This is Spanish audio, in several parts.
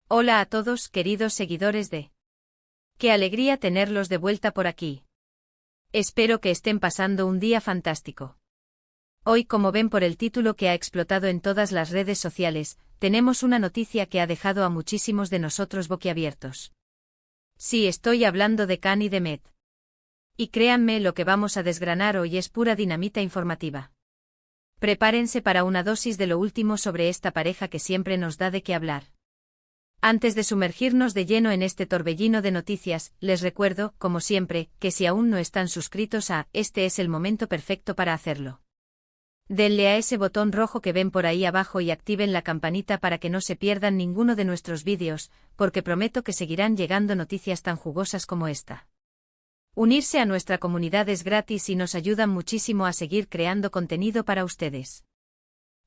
Hola a todos, queridos seguidores de... Qué alegría tenerlos de vuelta por aquí. Espero que estén pasando un día fantástico. Hoy, como ven por el título que ha explotado en todas las redes sociales, tenemos una noticia que ha dejado a muchísimos de nosotros boquiabiertos. Sí, estoy hablando de Kanye y Met. Y créanme, lo que vamos a desgranar hoy es pura dinamita informativa. Prepárense para una dosis de lo último sobre esta pareja que siempre nos da de qué hablar. Antes de sumergirnos de lleno en este torbellino de noticias, les recuerdo, como siempre, que si aún no están suscritos este es el momento perfecto para hacerlo. Denle a ese botón rojo que ven por ahí abajo y activen la campanita para que no se pierdan ninguno de nuestros vídeos, porque prometo que seguirán llegando noticias tan jugosas como esta. Unirse a nuestra comunidad es gratis y nos ayudan muchísimo a seguir creando contenido para ustedes.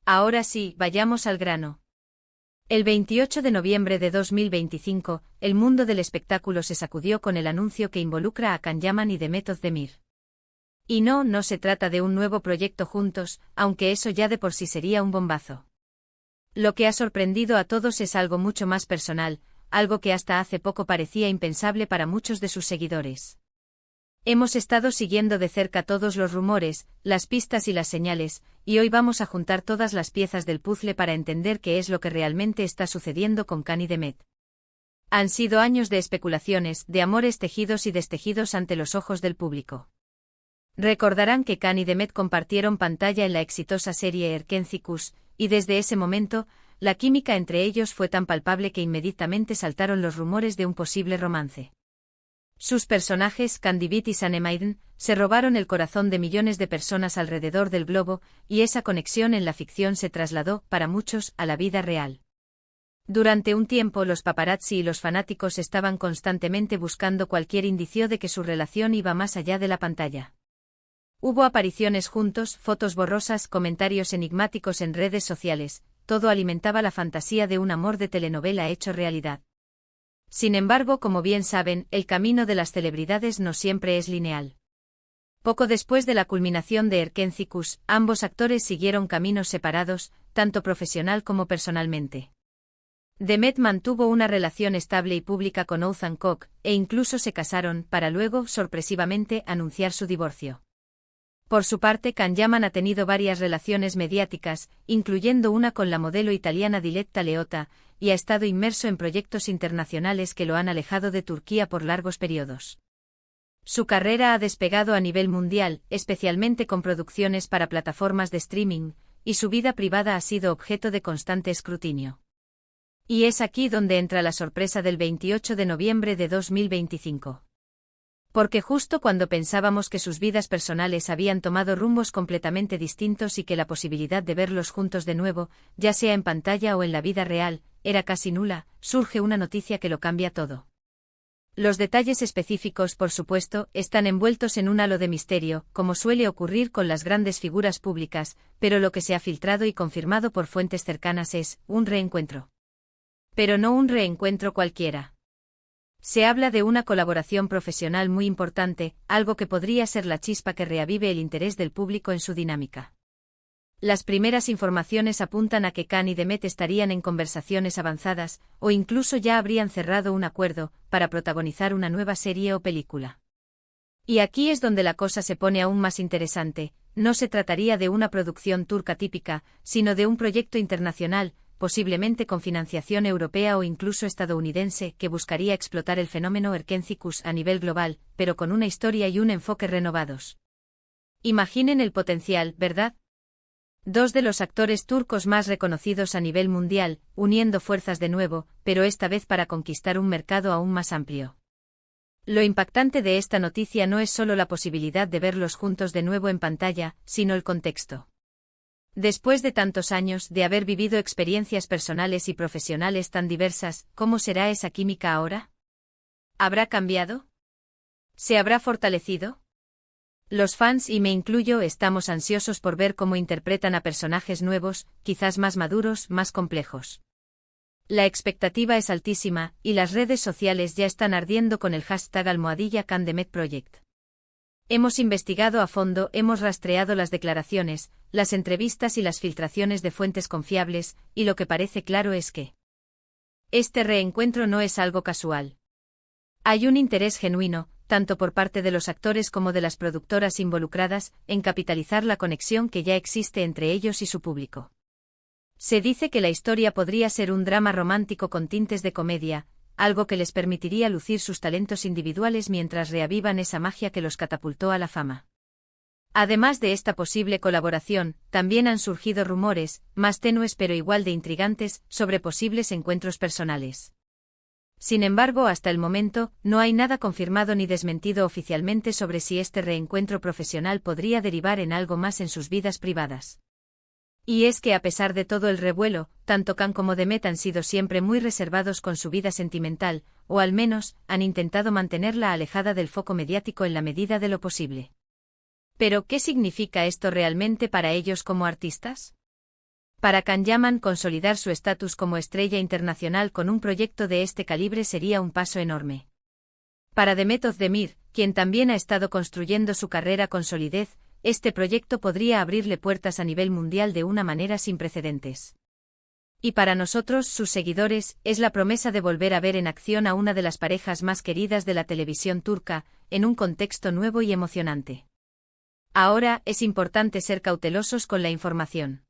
Ahora sí, vayamos al grano. El 28 de noviembre de 2025, el mundo del espectáculo se sacudió con el anuncio que involucra a Kanye y Demet Özdemir. Y no se trata de un nuevo proyecto juntos, aunque eso ya de por sí sería un bombazo. Lo que ha sorprendido a todos es algo mucho más personal, algo que hasta hace poco parecía impensable para muchos de sus seguidores. Hemos estado siguiendo de cerca todos los rumores, las pistas y las señales, y hoy vamos a juntar todas las piezas del puzzle para entender qué es lo que realmente está sucediendo con Kanye y Demet. Han sido años de especulaciones, de amores tejidos y destejidos ante los ojos del público. Recordarán que Kanye y Demet compartieron pantalla en la exitosa serie Erkenci-Kuş, y desde ese momento, la química entre ellos fue tan palpable que inmediatamente saltaron los rumores de un posible romance. Sus personajes, Candivit y Sanemaiden, se robaron el corazón de millones de personas alrededor del globo, y esa conexión en la ficción se trasladó, para muchos, a la vida real. Durante un tiempo los paparazzi y los fanáticos estaban constantemente buscando cualquier indicio de que su relación iba más allá de la pantalla. Hubo apariciones juntos, fotos borrosas, comentarios enigmáticos en redes sociales, todo alimentaba la fantasía de un amor de telenovela hecho realidad. Sin embargo, como bien saben, el camino de las celebridades no siempre es lineal. Poco después de la culminación de Erkenci-Kuş, ambos actores siguieron caminos separados, tanto profesional como personalmente. Demet mantuvo una relación estable y pública con Oğuzhan Koç, e incluso se casaron, para luego, sorpresivamente, anunciar su divorcio. Por su parte, Kanye ha tenido varias relaciones mediáticas, incluyendo una con la modelo italiana Diletta Leotta, y ha estado inmerso en proyectos internacionales que lo han alejado de Turquía por largos periodos. Su carrera ha despegado a nivel mundial, especialmente con producciones para plataformas de streaming, y su vida privada ha sido objeto de constante escrutinio. Y es aquí donde entra la sorpresa del 28 de noviembre de 2025. Porque justo cuando pensábamos que sus vidas personales habían tomado rumbos completamente distintos y que la posibilidad de verlos juntos de nuevo, ya sea en pantalla o en la vida real, era casi nula, surge una noticia que lo cambia todo. Los detalles específicos, por supuesto, están envueltos en un halo de misterio, como suele ocurrir con las grandes figuras públicas, pero lo que se ha filtrado y confirmado por fuentes cercanas es un reencuentro. Pero no un reencuentro cualquiera. Se habla de una colaboración profesional muy importante, algo que podría ser la chispa que reavive el interés del público en su dinámica. Las primeras informaciones apuntan a que Kanye y Demet estarían en conversaciones avanzadas, o incluso ya habrían cerrado un acuerdo, para protagonizar una nueva serie o película. Y aquí es donde la cosa se pone aún más interesante, no se trataría de una producción turca típica, sino de un proyecto internacional, posiblemente con financiación europea o incluso estadounidense, que buscaría explotar el fenómeno Erkenci-Kuş a nivel global, pero con una historia y un enfoque renovados. Imaginen el potencial, ¿verdad? Dos de los actores turcos más reconocidos a nivel mundial, uniendo fuerzas de nuevo, pero esta vez para conquistar un mercado aún más amplio. Lo impactante de esta noticia no es solo la posibilidad de verlos juntos de nuevo en pantalla, sino el contexto. Después de tantos años de haber vivido experiencias personales y profesionales tan diversas, ¿cómo será esa química ahora? ¿Habrá cambiado? ¿Se habrá fortalecido? Los fans, y me incluyo, estamos ansiosos por ver cómo interpretan a personajes nuevos, quizás más maduros, más complejos. La expectativa es altísima, y las redes sociales ya están ardiendo con el hashtag #KanDemetProject. Hemos investigado a fondo, hemos rastreado las declaraciones, las entrevistas y las filtraciones de fuentes confiables, y lo que parece claro es que Este reencuentro no es algo casual. Hay un interés genuino, tanto por parte de los actores como de las productoras involucradas, en capitalizar la conexión que ya existe entre ellos y su público. Se dice que la historia podría ser un drama romántico con tintes de comedia, algo que les permitiría lucir sus talentos individuales mientras reavivan esa magia que los catapultó a la fama. Además de esta posible colaboración, también han surgido rumores, más tenues pero igual de intrigantes, sobre posibles encuentros personales. Sin embargo, hasta el momento, no hay nada confirmado ni desmentido oficialmente sobre si este reencuentro profesional podría derivar en algo más en sus vidas privadas. Y es que a pesar de todo el revuelo, tanto Khan como Demet han sido siempre muy reservados con su vida sentimental, o al menos, han intentado mantenerla alejada del foco mediático en la medida de lo posible. ¿Pero qué significa esto realmente para ellos como artistas? Para Can Yaman, consolidar su estatus como estrella internacional con un proyecto de este calibre sería un paso enorme. Para Demet Özdemir, quien también ha estado construyendo su carrera con solidez, este proyecto podría abrirle puertas a nivel mundial de una manera sin precedentes. Y para nosotros, sus seguidores, es la promesa de volver a ver en acción a una de las parejas más queridas de la televisión turca, en un contexto nuevo y emocionante. Ahora, es importante ser cautelosos con la información.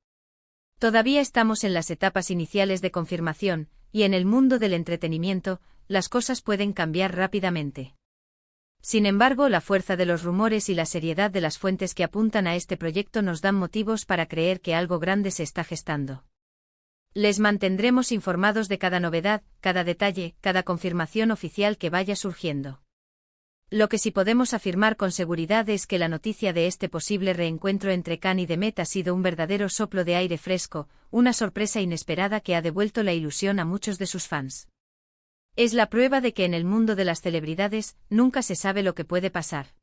Todavía estamos en las etapas iniciales de confirmación, y en el mundo del entretenimiento, las cosas pueden cambiar rápidamente. Sin embargo, la fuerza de los rumores y la seriedad de las fuentes que apuntan a este proyecto nos dan motivos para creer que algo grande se está gestando. Les mantendremos informados de cada novedad, cada detalle, cada confirmación oficial que vaya surgiendo. Lo que sí podemos afirmar con seguridad es que la noticia de este posible reencuentro entre Khan y Demet ha sido un verdadero soplo de aire fresco, una sorpresa inesperada que ha devuelto la ilusión a muchos de sus fans. Es la prueba de que en el mundo de las celebridades, nunca se sabe lo que puede pasar.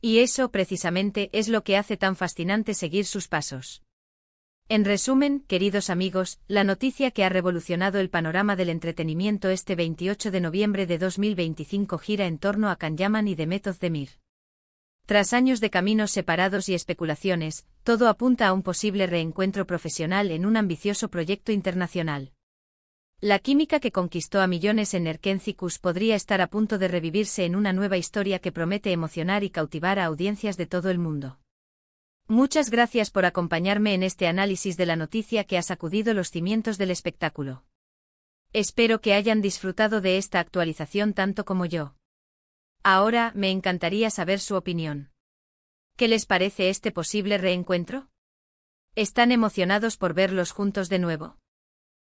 Y eso, precisamente, es lo que hace tan fascinante seguir sus pasos. En resumen, queridos amigos, la noticia que ha revolucionado el panorama del entretenimiento este 28 de noviembre de 2025 gira en torno a Can Yaman y Demet Özdemir. Tras años de caminos separados y especulaciones, todo apunta a un posible reencuentro profesional en un ambicioso proyecto internacional. La química que conquistó a millones en Erkencikus podría estar a punto de revivirse en una nueva historia que promete emocionar y cautivar a audiencias de todo el mundo. Muchas gracias por acompañarme en este análisis de la noticia que ha sacudido los cimientos del espectáculo. Espero que hayan disfrutado de esta actualización tanto como yo. Ahora, me encantaría saber su opinión. ¿Qué les parece este posible reencuentro? ¿Están emocionados por verlos juntos de nuevo?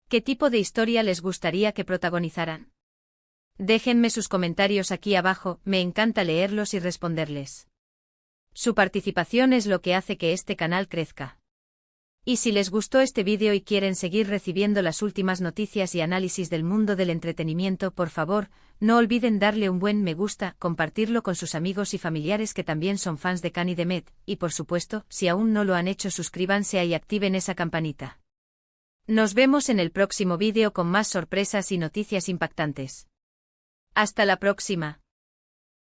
¿Qué tipo de historia les gustaría que protagonizaran? Déjenme sus comentarios aquí abajo, me encanta leerlos y responderles. Su participación es lo que hace que este canal crezca. Y si les gustó este vídeo y quieren seguir recibiendo las últimas noticias y análisis del mundo del entretenimiento, por favor, no olviden darle un buen me gusta, compartirlo con sus amigos y familiares que también son fans de Khan y Demet, y por supuesto, si aún no lo han hecho, suscríbanse y activen esa campanita. Nos vemos en el próximo vídeo con más sorpresas y noticias impactantes. Hasta la próxima.